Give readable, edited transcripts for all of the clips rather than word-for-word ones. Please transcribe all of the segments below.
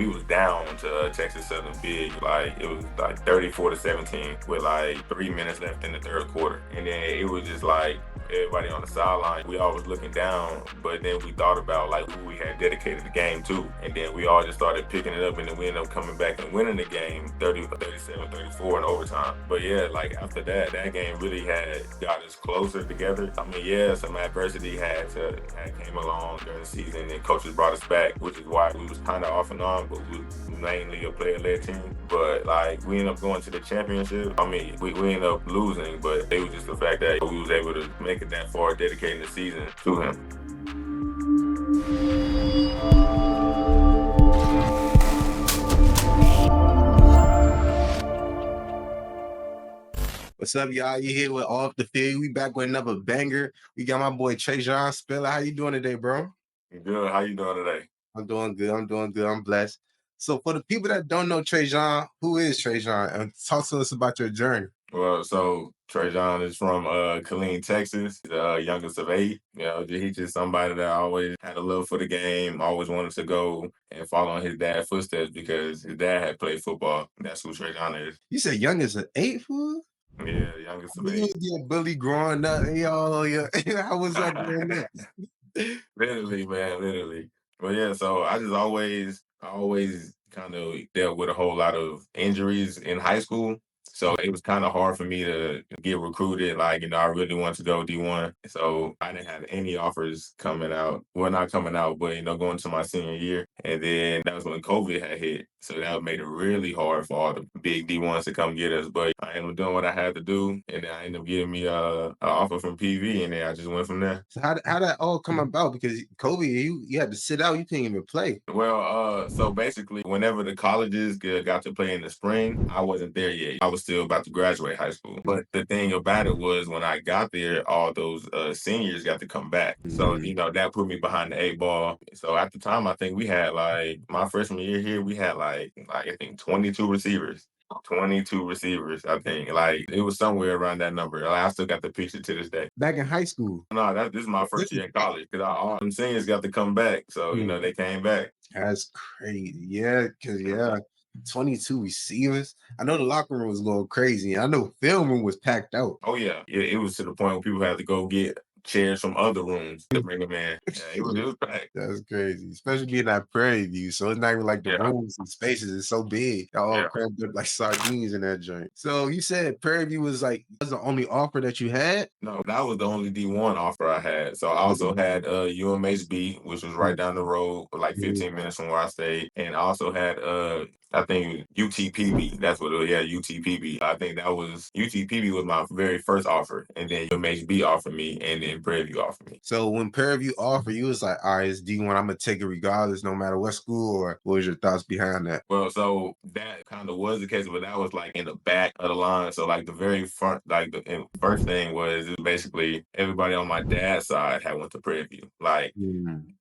we was down to Texas Southern big. Like, it was like 34-17 with like 3 minutes left in the third quarter. And then it was just like everybody on the sideline, we all was looking down, but then we thought about like who we had dedicated the game to. And then we all just started picking it up, and then we ended up coming back and winning the game 37-34 in overtime. But yeah, like after that game really had got us closer together. I mean, yeah, some adversity had came along during the season, and coaches brought us back, which is why we was kind of off and on, but we was mainly a player-led team. But like we ended up going to the championship. I mean, we ended up losing, but it was just the fact that we was able to make it that far, dedicating the season to him. What's up, y'all? You here with Off the Field. We back with another banger. We got my boy Trejon Spiller. How you doing today, bro? Good. How you doing today? I'm doing good. I'm blessed. So for the people that don't know Trejon, who is Trejon? And talk to us about your journey. Well, so Trejon is from Killeen, Texas, the youngest of 8. You know, he's just somebody that always had a love for the game, always wanted to go and follow in his dad's footsteps because his dad had played football. That's who Trejon is. You said youngest of 8, fool? Yeah, youngest of 8. You was a bully growing up. Y'all, how was that growing up? Literally, man, literally. But yeah, so I always kind of dealt with a whole lot of injuries in high school. So it was kind of hard for me to get recruited. Like, I really wanted to go D1. So I didn't have any offers coming out. Well, not coming out, but, going to my senior year. And then that was when COVID had hit. So that made it really hard for all the big D1s to come get us. But I ended up doing what I had to do. And then I ended up getting me an offer from PV. And then I just went from there. So how that all come about? Because COVID, you had to sit out. You couldn't even play. Well, so basically, whenever the colleges got to play in the spring, I wasn't there yet. I was still about to graduate high school. But the thing about it was when I got there, all those seniors got to come back. So, that put me behind the 8 ball. So at the time, I think we had my freshman year here, we had I think 22 receivers. 22 receivers, I think. Like, it was somewhere around that number. Like, I still got the picture to this day. Back in high school? No, this is my first year in college because all them seniors got to come back. So, they came back. That's crazy. Yeah, because 22 receivers. I know the locker room was going crazy. I know film room was packed out. Oh, yeah. It was to the point where people had to go get chairs from other rooms to bring them in. Yeah, it was packed. That's crazy, especially being at Prairie View. So it's not even like the rooms and spaces is so big. Y'all all crammed up like sardines in that joint. So you said Prairie View was the only offer that you had? No, that was the only D1 offer I had. So I also had UMHB, which was right down the road, like 15 minutes from where I stayed. And I also had I think UTPB. That's what it was. Yeah, UTPB. I think that was UTPB was my very first offer, and then UMHB offered me, and then Prairie View offered me. So when Prairie View offered, you was like, all right, it's D1. I'm gonna take it regardless, no matter what school. Or what was your thoughts behind that? Well, so that kind of was the case, but that was like in the back of the line. So like the very front, like the first thing was basically everybody on my dad's side had went to Prairie View. Like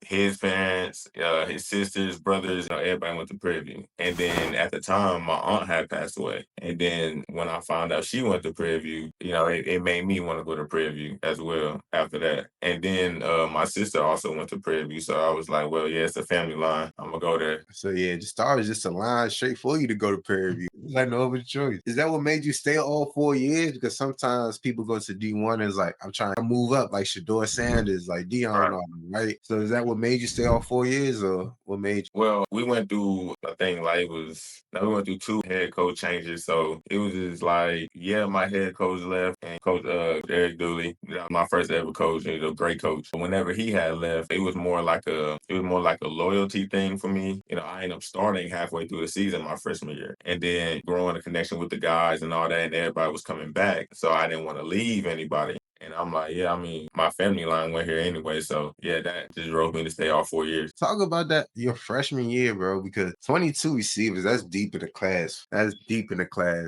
his parents, his sisters, brothers, everybody went to Prairie View, and then. At the time, my aunt had passed away. And then when I found out she went to Prairie View, it made me want to go to Prairie View as well after that. And then my sister also went to Prairie View. So I was like, well, yeah, it's a family line. I'm going to go there. So yeah, just a line straight for you to go to Prairie View. It's like no other choice. Is that what made you stay all 4 years? Because sometimes people go to D1 and it's like, I'm trying to move up, like Shador Sanders, like Dion, right? So is that what made you stay all 4 years, or what made you? Well, we went through, I think, we went through 2 head coach changes. So it was just like, my head coach left, and Coach Eric Dooley, my first ever coach, great coach. Whenever he had left, it was more like a loyalty thing for me. I ended up starting halfway through the season my freshman year, and then growing a connection with the guys and all that, and everybody was coming back. So I didn't want to leave anybody. And I'm like, my family line went here anyway. So, that just drove me to stay all 4 years. Talk about that your freshman year, bro, because 22 receivers, that's deep in the class.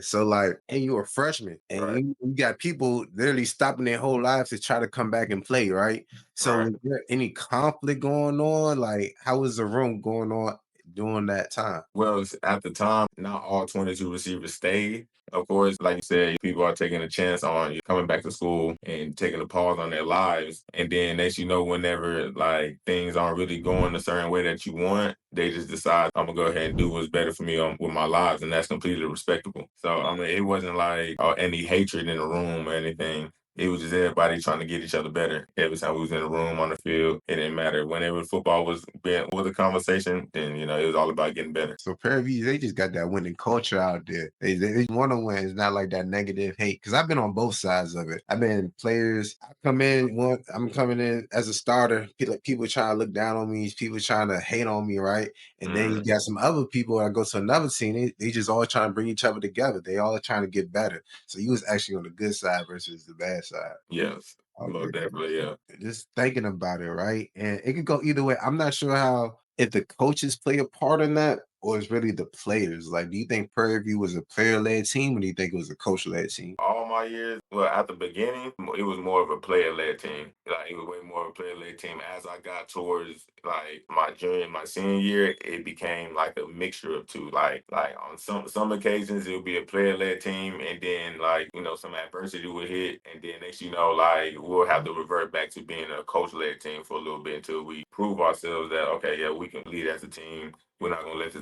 So, and you're a freshman, and you got people literally stopping their whole lives to try to come back and play, right? So, was there any conflict going on? Like, how was the room going on during that time? Well, at the time, not all 22 receivers stayed. Of course, like you said, people are taking a chance on coming back to school and taking a pause on their lives. And then, as you know, whenever like things aren't really going a certain way that you want, they just decide I'm gonna go ahead and do what's better for me with my lives, and that's completely respectable. So, I mean, it wasn't like any hatred in the room or anything. It was just everybody trying to get each other better. Every time we was in the room on the field, it didn't matter. Whenever football was a conversation, then it was all about getting better. So Prairie View, they just got that winning culture out there. They want to win. It's not like that negative hate. Because I've been on both sides of it. I've been players. I'm coming in as a starter. People trying to look down on me. People trying to hate on me, right? And then you got some other people that go to another team. They just all trying to bring each other together. They all trying to get better. So you was actually on the good side versus the bad side. Yes, Okay. most definitely, yeah. Just thinking about it, right? And it could go either way. I'm not sure how if the coaches play a part in that or it's really the players. Like, do you think Prairie View was a player-led team, or do you think it was a coach-led team? All my years, well, at the beginning, it was more of a player-led team. Like, it was way more of a player-led team. As I got towards like my junior and my senior year, it became like a mixture of two. Like on some occasions, it would be a player-led team, and then like some adversity would hit, and then next like we'll have to revert back to being a coach-led team for a little bit until we prove ourselves that okay, yeah, we can lead as a team. We're not gonna let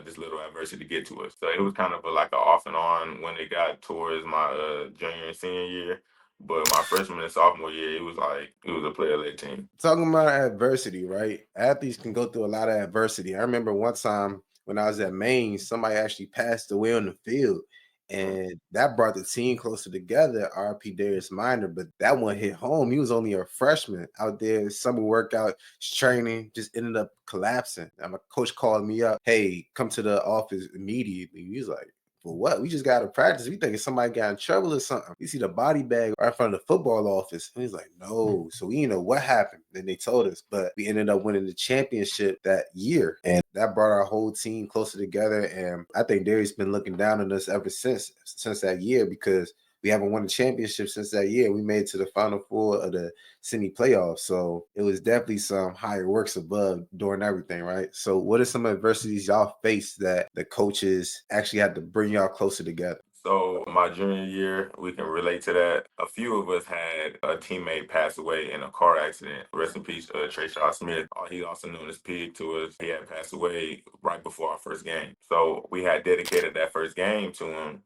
this little adversity get to us. So it was kind of like a off and on when it got towards my junior and senior year. But my freshman and sophomore year, it was a player led team. Talking about adversity, right? Athletes can go through a lot of adversity. I remember one time when I was at Maine, somebody actually passed away on the field. And that brought the team closer together, RP Darius Minor, but that one hit home. He was only a freshman out there, summer workout, training, just ended up collapsing. And my coach called me up, hey, come to the office immediately. He was like, for what? We just got to practice. We thinking somebody got in trouble or something. You see the body bag right in front of the football office. And he's like, no. So we didn't know what happened. Then they told us, but we ended up winning the championship that year. And that brought our whole team closer together. And I think Darius been looking down on us ever since that year, because we haven't won a championship since that year. We made it to the Final Four of the Sydney playoffs. So it was definitely some higher works above during everything, right? So what are some adversities y'all faced that the coaches actually had to bring y'all closer together? So my junior year, we can relate to that. A few of us had a teammate pass away in a car accident. Rest in peace, Trejon Smith. He also known as Pig to us. He had passed away right before our first game. So we had dedicated that first game to him,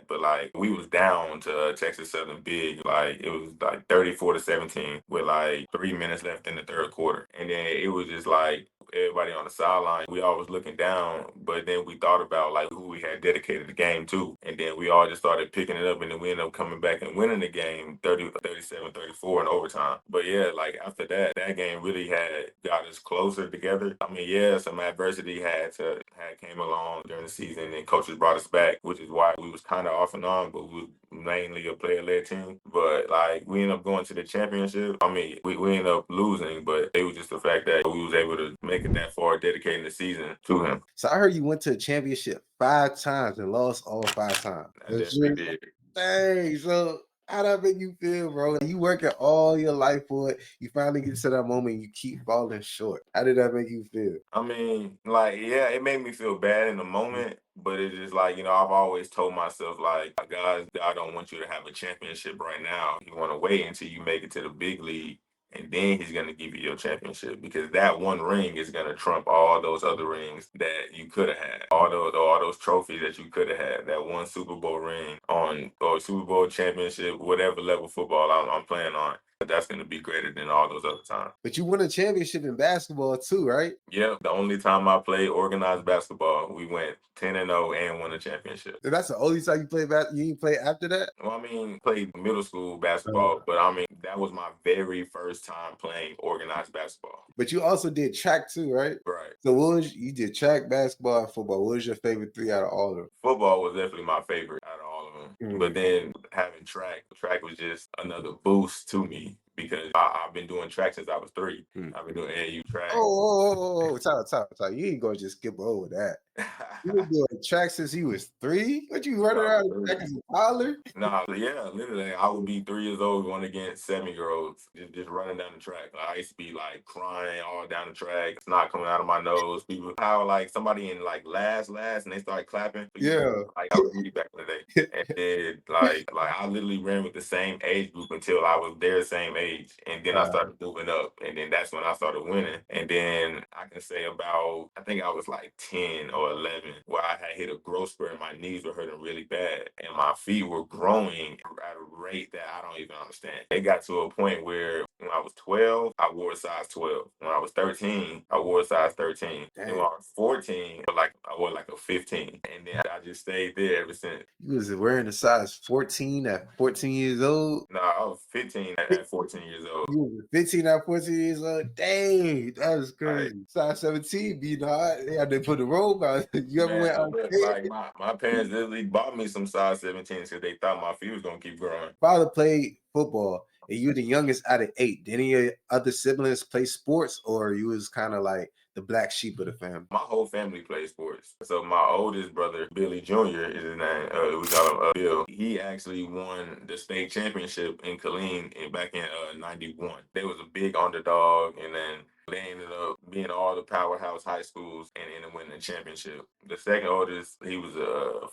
but like we was down to Texas Southern big. Like it was like 34-17 with like 3 minutes left in the third quarter, and then it was just like everybody on the sideline, we all was looking down, but then we thought about like who we had dedicated the game to. And then we all just started picking it up, and then we ended up coming back and winning the game 37-34 in overtime. But yeah, like after that game really had got us closer together. I mean, yeah, some adversity had came along during the season, and coaches brought us back, which is why we was kind of off and on, but we was mainly a player-led team. But like we ended up going to the championship. I mean, we ended up losing, but it was just the fact that we was able to make it that far, dedicating the season to him. So I heard you went to a championship 5 times and lost all 5 times. I definitely did. Dang, so how that make you feel, bro? You working all your life for it. You finally get to that moment and you keep falling short. How did that make you feel? I mean, like, yeah, it made me feel bad in the moment, but it's just like, I've always told myself, like, God don't want you to have a championship right now. You want to wait until you make it to the big league, and then he's going to give you your championship, because that one ring is going to trump all those other rings that you could have had, all those trophies that you could have had, that one Super Bowl ring or Super Bowl championship, whatever level football I'm playing on. That's going to be greater than all those other times. But you won a championship in basketball too, right? Yeah, the only time I played organized basketball, we went 10-0 and won a championship. And that's the only time you played basketball. You didn't play after that? Well, I mean, played middle school basketball, but I mean, that was my very first time playing organized basketball. But you also did track too, right? Right. So you did track, basketball, and football. What was your favorite three out of all of them? Football was definitely my favorite out of all of them. But then having track was just another boost to me, because I've been doing track since I was 3. I've been doing AAU track. Oh, time. You ain't gonna just skip over that. You been doing track since he was 3? What you running About around track 3. as a toddler? Nah, yeah, literally, I would be 3 years old going against 7-year-olds, just running down the track. I used to be like crying all down the track, snot coming out of my nose. People, how like somebody in like last, and they start clapping for you. Yeah. Like I was really back in the day, and then like I literally ran with the same age group until I was their same age, and then I started moving up, and then that's when I started winning. And then I can say about I think I was like 10 or 11 where I had hit a growth spurt and my knees were hurting really bad, and my feet were growing at a rate that I don't even understand. It got to a point where when I was 12, I wore a size 12. When I was 13, I wore a size 13. And when I was 14, I wore like a 15. And then I just stayed there ever since. You was wearing a size 14 at 14 years old? No, I was 15 at 14 years old. You was 15 at 14 years old? Dang, that was crazy. Like, Size 17, you know, they had to put the robe out. You ever went out but, there? like my parents literally bought me some size 17s because they thought my feet was gonna keep growing. Father played football, and you were the youngest out of 8. Did any of your other siblings play sports, or you was kind of like the black sheep of the family? My whole family plays sports. So my oldest brother, Billy Jr. is his name. We call him Bill. He actually won the state championship in Killeen back in '91. They was a big underdog, and then they ended up being all the powerhouse high schools and ended up winning the championship. The second oldest, he was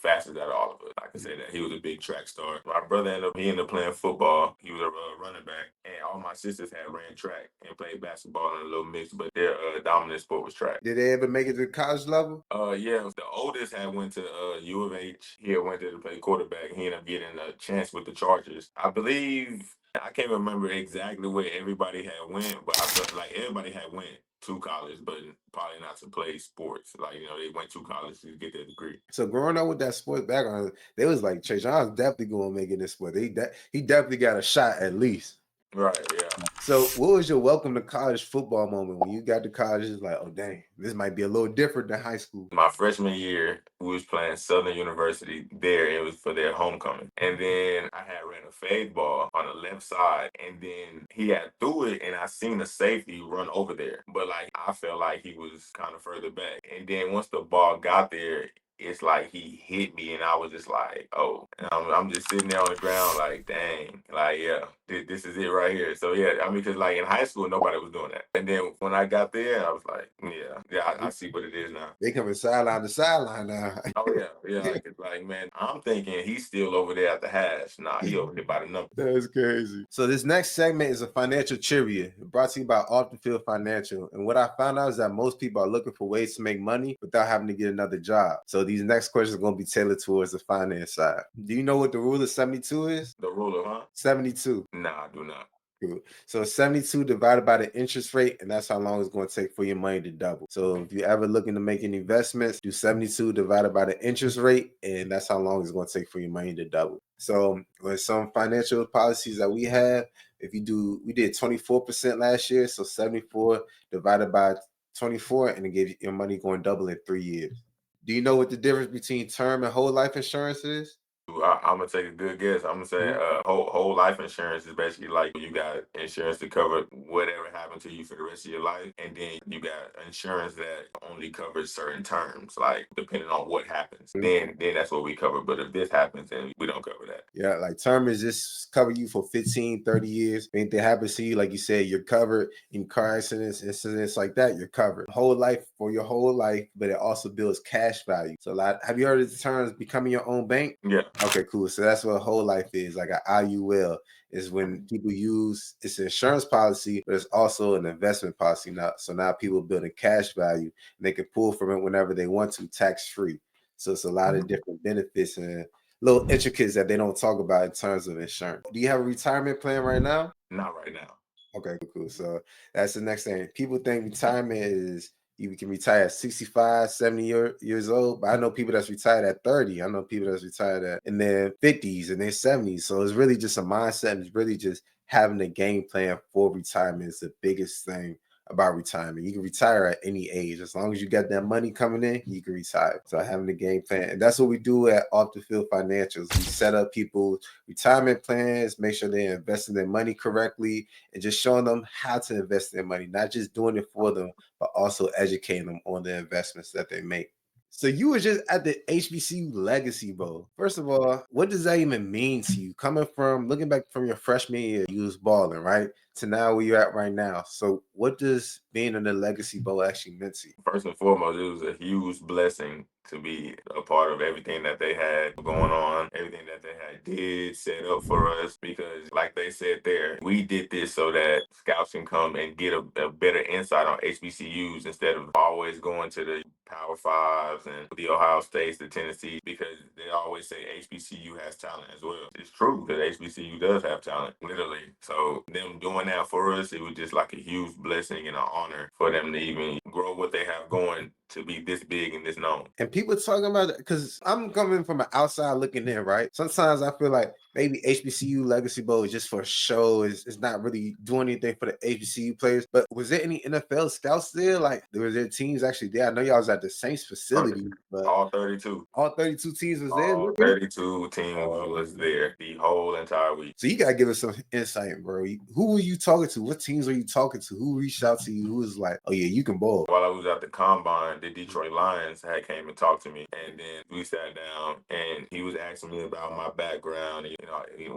fastest out of all of us. I can say that he was a big track star. My brother ended up playing football. He was a running back, and all my sisters had ran track and played basketball in a little mix, but their dominant sport was track. Did they ever make it to college level? Yeah, the oldest had went to U of H. He had went there to play quarterback. He ended up getting a chance with the Chargers. I believe I can't remember exactly where everybody had went, but I felt like everybody had went to college, but probably not to play sports. Like, they went to college to get their degree. So growing up with that sports background, they was like, Trejon's definitely going to make it in this sport. He definitely got a shot at least. Right, yeah. So what was your welcome to college football moment when you got to college? It's like, oh, dang, this might be a little different than high school. My freshman year, we was playing Southern University there. It was for their homecoming. And then I had ran a fade ball on the left side, and then he had threw it, and I seen the safety run over there. But, like, I felt like he was kind of further back. And then once the ball got there, it's like he hit me, and I was just like, oh. And I'm just sitting there on the ground like, dang. Like, yeah, this is it right here. So, yeah, I mean, because, like, in high school, nobody was doing that. And then when I got there, I was like, yeah, I see what it is now. They coming sideline to sideline now. Oh, yeah. Like, man, I'm thinking he's still over there at the hash. Nah, he over there by the number. That's crazy. So this next segment is a financial trivia brought to you by Off the Field Financial. And what I found out is that most people are looking for ways to make money without having to get another job. So these next questions are going to be tailored towards the finance side. Do you know what the rule of 72 is? The rule of, huh? 72. Nah, I do not. Cool. So 72 divided by the interest rate, and that's how long it's going to take for your money to double. So if you're ever looking to make any investments, do 72 divided by the interest rate, and that's how long it's going to take for your money to double. So with some financial policies that we have, we did 24% last year, so 74 divided by 24, and it gives your money going double in 3 years. Do you know what the difference between term and whole life insurance is? I'm gonna take a good guess. I'm gonna say whole life insurance is basically like you got insurance to cover whatever happened to you for the rest of your life, and then you got insurance that only covers certain terms, like depending on what happens. Then that's what we cover. But if this happens, then we don't cover that. Yeah, like term is just cover you for 15, 30 years. If anything happens to you, like you said, you're covered. In car incidents like that, you're covered. Whole life for your whole life, but it also builds cash value. So have you heard of the terms becoming your own bank? Yeah. Okay, cool. So that's what whole life is. Like an IUL is when people it's an insurance policy, but it's also an investment policy now. So now people building cash value, and they can pull from it whenever they want to, tax free. So it's a lot of different benefits and little intricacies that they don't talk about in terms of insurance. Do you have a retirement plan right now? Not right now. Okay, cool. So that's the next thing. People think retirement is you can retire at 65, 70 years old, but I know people that's retired at 30. I know people that's retired in their 50s and their 70s. So it's really just a mindset. It's really just having a game plan for retirement is the biggest thing about retirement. You can retire at any age. As long as you got that money coming in, you can retire. So having a game plan. And that's what we do at Off the Field Financials. We set up people's retirement plans, make sure they're investing their money correctly, and just showing them how to invest their money, not just doing it for them, but also educating them on the investments that they make. So you were just at the HBCU Legacy Bowl. First of all, what does that even mean to you? Coming from looking back from your freshman year, you was balling, right? To now where you're at right now. So what does being in the Legacy Bowl actually meant to you? First and foremost, it was a huge blessing to be a part of everything that they had going on, everything that they had did set up for us. Because, like they said there, we did this so that scouts can come and get a better insight on HBCUs instead of always going to the Power Fives and the Ohio States, the Tennessee, because they always say HBCU has talent as well. It's true that HBCU does have talent, literally. So them doing that for us, it was just like a huge blessing and an honor for them to even grow what they have going to be this big and this known. And people talking about it because I'm coming from an outside looking in, right? Sometimes I feel like maybe HBCU Legacy Bowl is just for show. It's not really doing anything for the HBCU players. But was there any NFL scouts there? Like, was there teams actually there? I know y'all was at the Saints facility, but All 32. all 32 teams was there. All 32 teams was there the whole entire week. So you gotta give us some insight, bro. Who were you talking to? What teams were you talking to? Who reached out to you? Who was like, oh yeah, you can bowl? While I was at the combine, the Detroit Lions had came and talked to me, and then we sat down, and he was asking me about my background, and,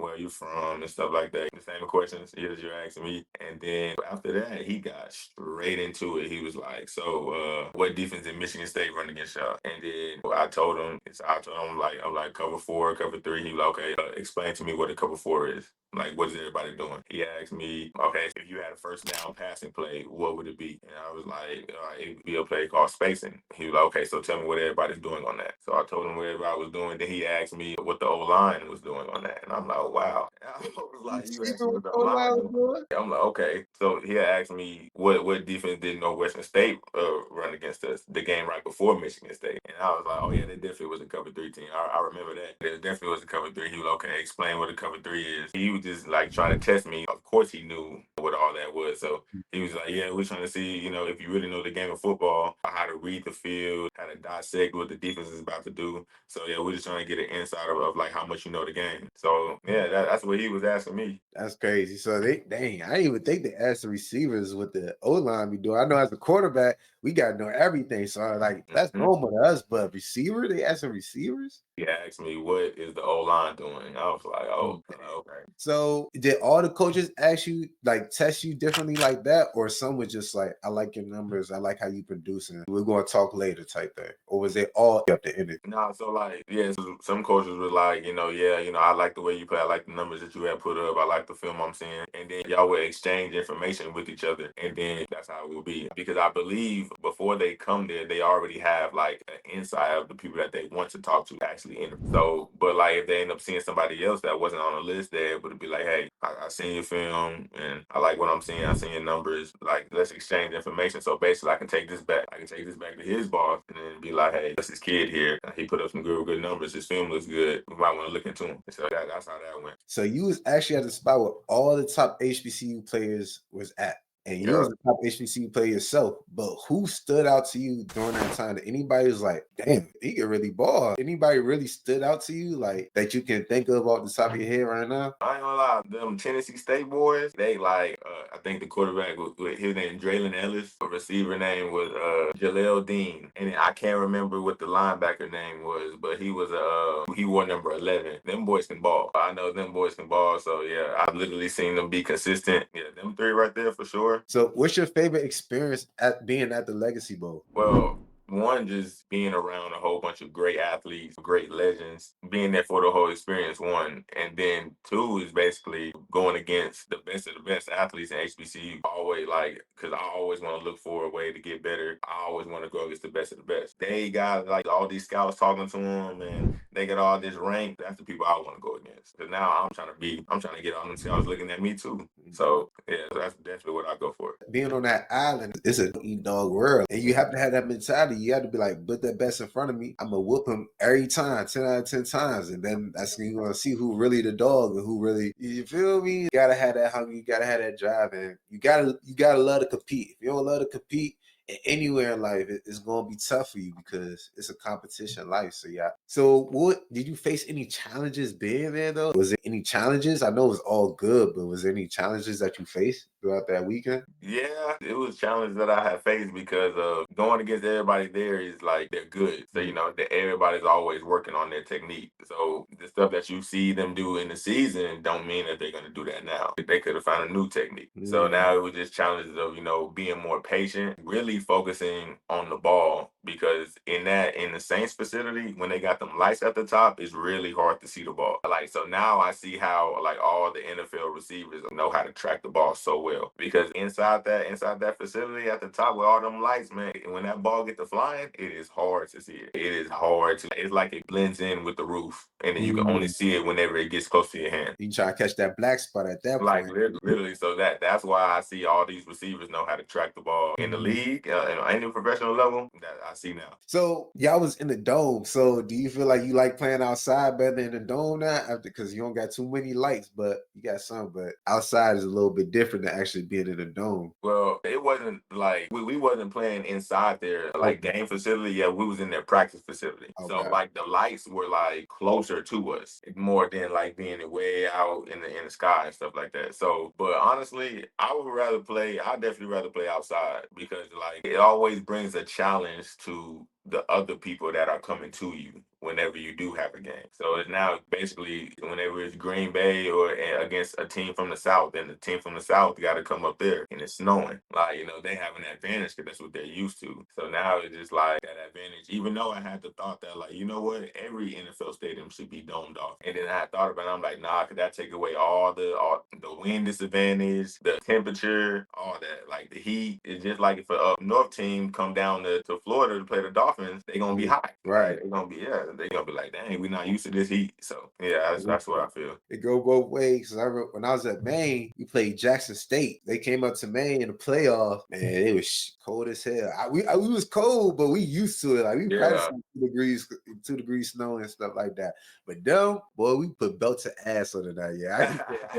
where you from and stuff like that. The same questions as you're asking me. And then after that, he got straight into it. He was like, so what defense did Michigan State run against y'all? And then I told him, I'm like cover 4, cover 3. He was like, okay, explain to me what a cover 4 is. Like, what is everybody doing? He asked me, okay, if you had a first down passing play, what would it be? And I was like, it would be a play called spacing. He was like, okay, so tell me what everybody's doing on that. So I told him what everybody was doing. Then he asked me what the O-line was doing on that. And I'm like, oh, wow. And I was like, you asked me what the O-line was doing? I'm like, okay. So he asked me what defense did Northwestern State run against us the game right before Michigan State. And I was like, oh, yeah, they definitely was a cover 3 team. I remember that. There definitely was a cover 3. He was like, okay, explain what a cover 3 is. He was just like trying to test me. Of course he knew what all that was. So he was like, yeah, we're trying to see, if you really know the game of football, how to read the field, how to dissect what the defense is about to do. So yeah, we're just trying to get an insight of like how much you know the game. So yeah, that's what he was asking me. That's crazy. So I didn't even think they asked the receivers what the O-line be doing. I know as a quarterback, we gotta know everything. So like that's normal to us, but receiver, they asking receivers? He asked me, what is the O-line doing? I was like, oh, okay. So did all the coaches ask you, like, test you differently like that? Or some was just like, I like your numbers, I like how you producing, we're going to talk later type thing? Or was it all up to end? Nah, so like, yeah, some coaches were like, I like the way you play, I like the numbers that you have put up, I like the film I'm seeing. And then y'all would exchange information with each other. And then that's how it will be. Because I believe before they come there, they already have like an insight of the people that they want to talk to actually in. So, but like if they end up seeing somebody else that wasn't on the list, they're able to be like, hey, I seen your film and I like what I'm seeing. I seen your numbers. Like, let's exchange information. So basically I can take this back. I can take this back to his boss and then be like, hey, that's his kid here. He put up some good numbers. His film looks good. We might want to look into him. So that's how that went. So you was actually at the spot where all the top HBCU players was at. And you was the top HBCU player yourself, but who stood out to you during that time? That anybody was like, damn, he can really ball. Anybody really stood out to you, like, that you can think of off the top of your head right now? I ain't gonna lie, them Tennessee State boys, they like, I think the quarterback was his name Draylon Ellis. The receiver name was Jaleel Dean. And I can't remember what the linebacker name was, but he was he wore number 11. Them boys can ball. I know them boys can ball, so yeah, I've literally seen them be consistent. Yeah, them 3 right there for sure. So what's your favorite experience at being at the Legacy Bowl? Well, one, just being around a whole bunch of great athletes, great legends, being there for the whole experience, one. And then 2 is basically going against the best of the best athletes in HBCU. Always because I always want to look for a way to get better. I always want to go against the best of the best. They got like all these scouts talking to them and they got all this rank. That's the people I want to go against. Because now I'm trying to get all them scouts looking at me too. So yeah, that's definitely what I go for. Being on that island, it's a dog world. And you have to have that mentality. You have to be like, put that best in front of me. I'm going to whoop him every time, 10 out of 10 times. And then that's when you're going to see who really the dog and who really, you feel me? You got to have that hunger. You got to have that drive. And you got to love to compete. If you don't love to compete, anywhere in life, it's gonna be tough for you because it's a competition life. So yeah. So what did you face any challenges being there though? Was there any challenges? I know it was all good, but was there any challenges that you faced throughout that weekend? Yeah, it was challenges that I had faced because of going against everybody there is like they're good. So, Mm. that everybody's always working on their technique. So the stuff that you see them do in the season don't mean that they're gonna do that now. They could have found a new technique. So Mm. now it was just challenges of, being more patient, really focusing on the ball because in the Saints facility, when they got them lights at the top, it's really hard to see the ball. Like so now I see how like all the NFL receivers know how to track the ball so well because inside that facility at the top with all them lights, man, when that ball get to flying, it is hard to see it. It is hard to. It's like it blends in with the roof, and then you can only Mm. see it whenever it gets close to your hand. You try to catch that black spot at that Like point. literally, so that's why I see all these receivers know how to track the ball in the Mhm. league, and any professional level that I see now. So y'all was in the dome. So do you feel like you like playing outside better than the dome now? After because you don't got too many lights, but you got some. But outside is a little bit different than actually being in the dome. Well, it wasn't like we wasn't playing inside their like Okay. game facility. Yeah, we was in their practice facility. So Okay. like the lights were like closer to us more than like being way out in the sky and stuff like that. So, but honestly, I'd definitely rather play outside because like it always brings a challenge to the other people that are coming to you whenever you do have a game. So it's now basically whenever it's Green Bay or against a team from the South, then the team from the South got to come up there and it's snowing. Like, they have an advantage because that's what they're used to. So now it's just like that advantage, even though I had the thought that, like, you know what, every NFL stadium should be domed off. And then I had thought about it, I'm like, nah, could that take away all the wind disadvantage, the temperature, all that. Like the heat. It's just like if a up north team come down to Florida to play the Dolphins, they gonna be Mm. hot. Right. They're gonna be they gonna be like, dang, we not used to this heat. So yeah, that's what I feel. It go both ways. 'Cause when I was at Maine, we played Jackson State. They came up to Maine in the playoff, man. It was cold as hell. We was cold, but we used to it. Like we practiced Yeah. on 2 degrees snow and stuff like that. But them, boy, we put belts of ass on it that year.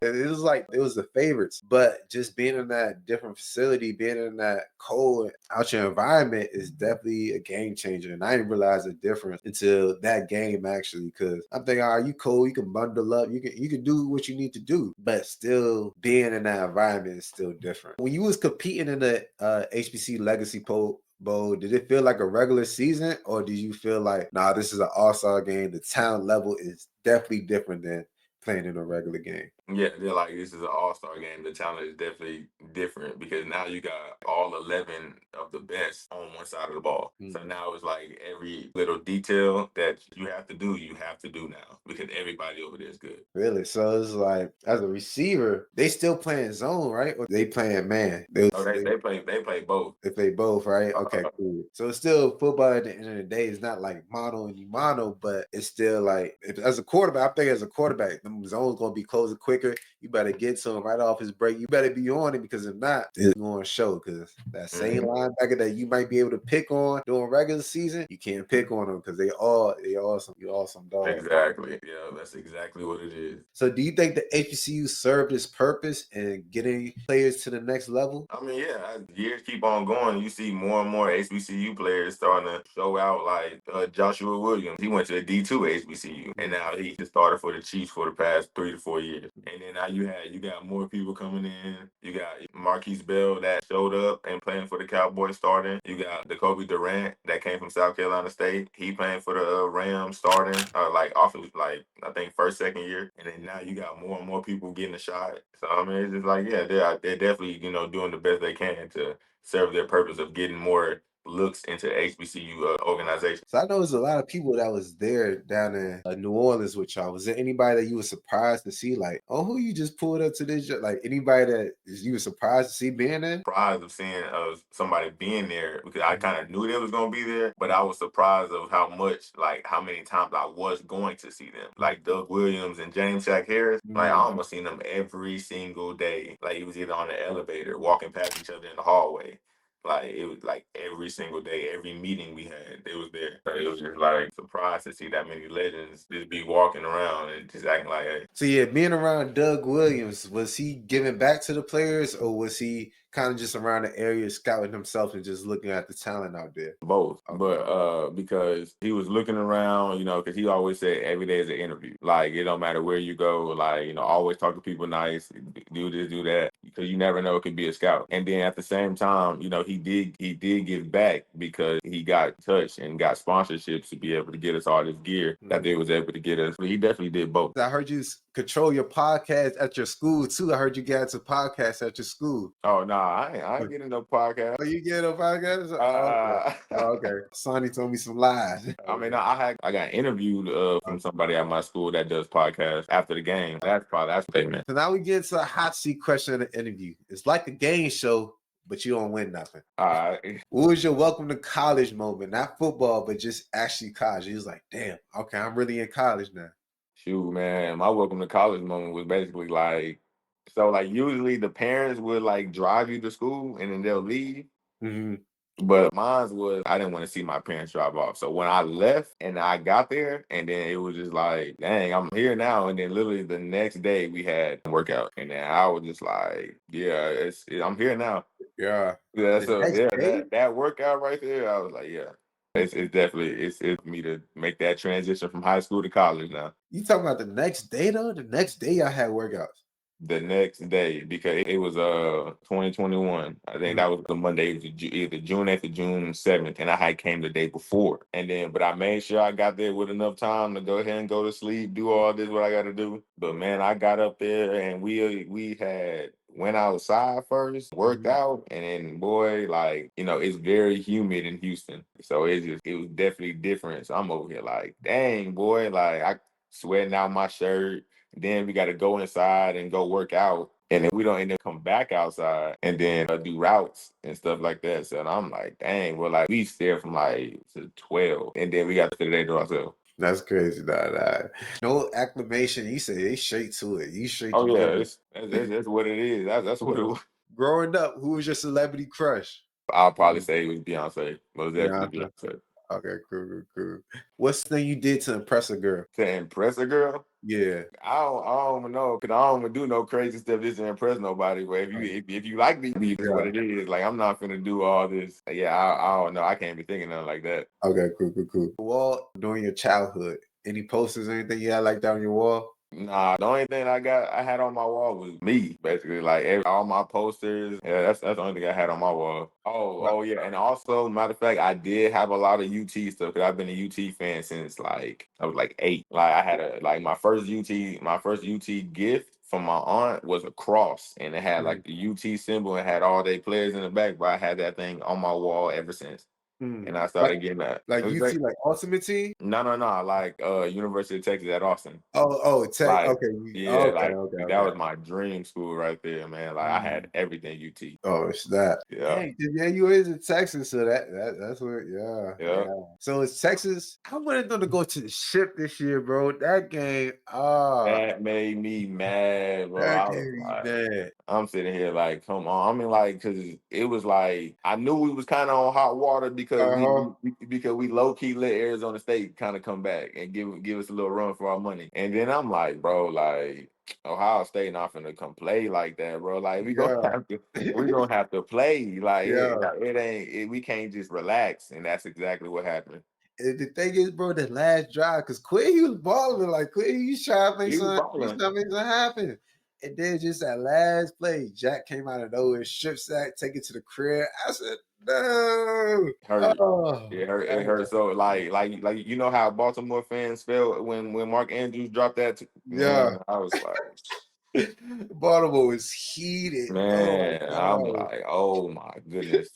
It was like it was the favorites. But just being in that different facility, being in that cold out your environment is definitely a game changer. And I didn't realize the difference until that game actually, because I'm thinking, all right, you cold, you can bundle up, you can do what you need to do, but still being in that environment is still different. When you was competing in the HBC Legacy Bowl, did it feel like a regular season, or did you feel like, nah, this is an all-star game? The talent level is definitely different than playing in a regular game. Yeah, they're like, this is an all-star game. The talent is definitely different because now you got all 11 of the best on one side of the ball. So Mm. now it's like every little detail that you have to do now because everybody over there is good. Really? So it's like as a receiver, they still playing zone, right? Or they playing man? Oh, they play both. If they both, right? Okay, Uh, cool. So it's still football at the end of the day. It's not like mono and mono, but it's still like as a quarterback, I think as a quarterback, the zone's gonna be closing quicker. You better get to him right off his break. You better be on it because if not, it's going to show. Because that same mhm. linebacker that you might be able to pick on during regular season, you can't pick on them because they all some dogs. Exactly. Yeah, that's exactly what it is. So do you think the HBCU served its purpose in getting players to the next level? I mean, yeah, as years keep on going, you see more and more HBCU players starting to show out. Like Joshua Williams, he went to a D2 HBCU, and now he just started for the Chiefs for the past 3 to 4 years. And then now you got more people coming in. You got Marquise Bell that showed up and playing for the Cowboys starting. You got Jacoby Durant that came from South Carolina State. He playing for the Rams starting, like off of like I think first second year. And then now you got more and more people getting a shot. So I mean, it's just like yeah, they're definitely doing the best they can to serve their purpose of getting more looks into HBCU organizations. So I know there's a lot of people that was there down in New Orleans with y'all. Was there anybody that you were surprised to see? Like, oh, who you just pulled up to this? Like anybody that you were surprised to see being there? Surprised of seeing somebody being there because I kind of knew they was gonna be there, but I was surprised of how many times I was going to see them. Like Doug Williams and James Jack Harris, like I Mm. almost seen them every single day. Like he was either on the elevator, walking past each other in the hallway. Like it was like every single day, every meeting we had, they was there. So it was just like surprised to see that many legends just be walking around and just acting like, hey. So yeah, being around Doug Williams, was he giving back to the players, or was he kind of just around the area scouting himself and just looking at the talent out there? Both, Okay. but because he was looking around, because he always said every day is an interview. Like it don't matter where you go, like always talk to people nice, do this, do that, because you never know it could be a scout. And then at the same time, he did give back because he got touched and got sponsorships to be able to get us all this gear that they was able to get us. He definitely did both. I heard you control your podcast at your school too. I heard you got into podcasts at your school. Oh no, I ain't getting no podcast. Oh, you get a podcast? Okay. Sonny told me some lies. I mean, I got interviewed from somebody at my school that does podcasts after the game. That's statement. So now we get to a hot seat question in the interview. It's like a game show, but you don't win nothing. What was your welcome to college moment? Not football, but just actually college. He was like, damn, okay, I'm really in college now. Shoot, man, my welcome to college moment was basically like, so like usually the parents would like drive you to school and then they'll leave. Mm-hmm. But mine was, I didn't want to see my parents drive off. So when I left and I got there, and then it was just like, dang, I'm here now. And then literally the next day we had a workout. And then I was just like, yeah, I'm here now. Yeah. Yeah, so yeah, that workout right there, I was like, yeah. It's definitely it's me to make that transition from high school to college now. You talking about the next day though? The next day I had workouts. The next day, because it was 2021. I think that was the Monday. It was either June 8th or June 7th, and I had came the day before. And then, but I made sure I got there with enough time to go ahead and go to sleep, do all this what I got to do. But man, I got up there and we had went outside first, worked out, and then boy, like it's very humid in Houston, so it was definitely different. So I'm over here like, dang boy, like I sweating out my shirt. Then we got to go inside and go work out. And then we don't end up come back outside and then do routes and stuff like that. So I'm like, dang, well, like we stayed from like to 12. And then we got to the day to ourselves. That's crazy. Nah. No acclamation. You say they straight to it. You straight Oh, to yeah. That's what it is. That's what it was. Growing up, who was your celebrity crush? I'll probably say it was Beyonce. Most definitely Beyonce. Okay, cool. What's the thing you did to impress a girl? To impress a girl? Yeah. I don't know, because I don't do no crazy stuff just to impress nobody. But if you like me, it's what it is. Like I'm not finna do all this. Yeah, I don't know. I can't be thinking nothing like that. Okay, cool. Wall during your childhood, any posters or anything you had like that on your wall? Nah, the only thing I had on my wall was me, basically. Like all my posters. Yeah, that's the only thing I had on my wall. Oh yeah, and also, matter of fact, I did have a lot of UT stuff because I've been a UT fan since like I was like 8. Like I had my first UT gift from my aunt was a cross, and it had like the UT symbol and had all their players in the back. But I had that thing on my wall ever since. And I started getting that. Like UT, like Ultimate Team? No, like University of Texas at Austin. Tech. Like, okay. Yeah, okay. That was my dream school right there, man. Like I had everything UT. Oh, it's that. Yeah. Yeah, you is in Texas, so that's where. Yeah. So it's Texas. I wanted them to go to the ship this year, bro. That game. That made me mad, bro. That I was game like, mad. I'm sitting here like, come on. I mean, like, because it was like I knew we was kind of on hot water because we low key let Arizona State kind of come back and give us a little run for our money. And then I'm like, bro, like Ohio State not finna come play like that, bro. Like we gonna have to play. Like it ain't. We can't just relax, and that's exactly what happened. And the thing is, bro, the last drive, because Quinn, he was balling like Quinn, he's trying to make something happen. And then just that last play, Jack came out of nowhere, strip sack, take it to the crib. I said, no. It hurt. It hurt. So like you know how Baltimore fans felt when Mark Andrews dropped that. Man, I was like, Baltimore was heated. Man, I'm like, oh my goodness.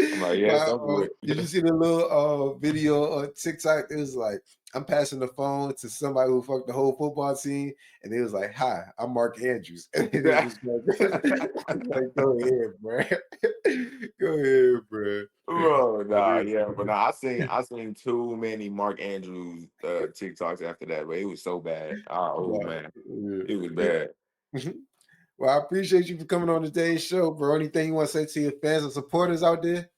I'm like, yeah, did you see the little video on TikTok? It was like, I'm passing the phone to somebody who fucked the whole football team, and it was like, "Hi, I'm Mark Andrews." And it was like, go ahead, bro. Go ahead, bro. Oh, but I seen too many Mark Andrews TikToks after that, but it was so bad. Oh man, it was bad. Well, I appreciate you for coming on today's show, bro. Anything you want to say to your fans and supporters out there?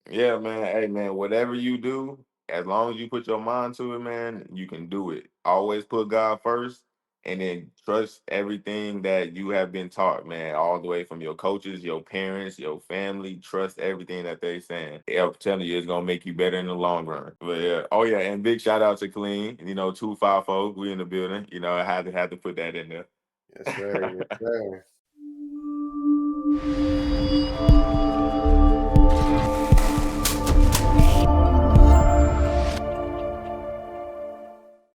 Yeah, man. Hey, man, whatever you do, as long as you put your mind to it, man, you can do it. Always put God first and then trust everything that you have been taught, man, all the way from your coaches, your parents, your family. Trust everything that they saying. I'm telling you, it's going to make you better in the long run. But yeah. Oh, yeah. And big shout out to Clean, 254. We in the building. I had to put that in there. Yes, sir. Yes, sir.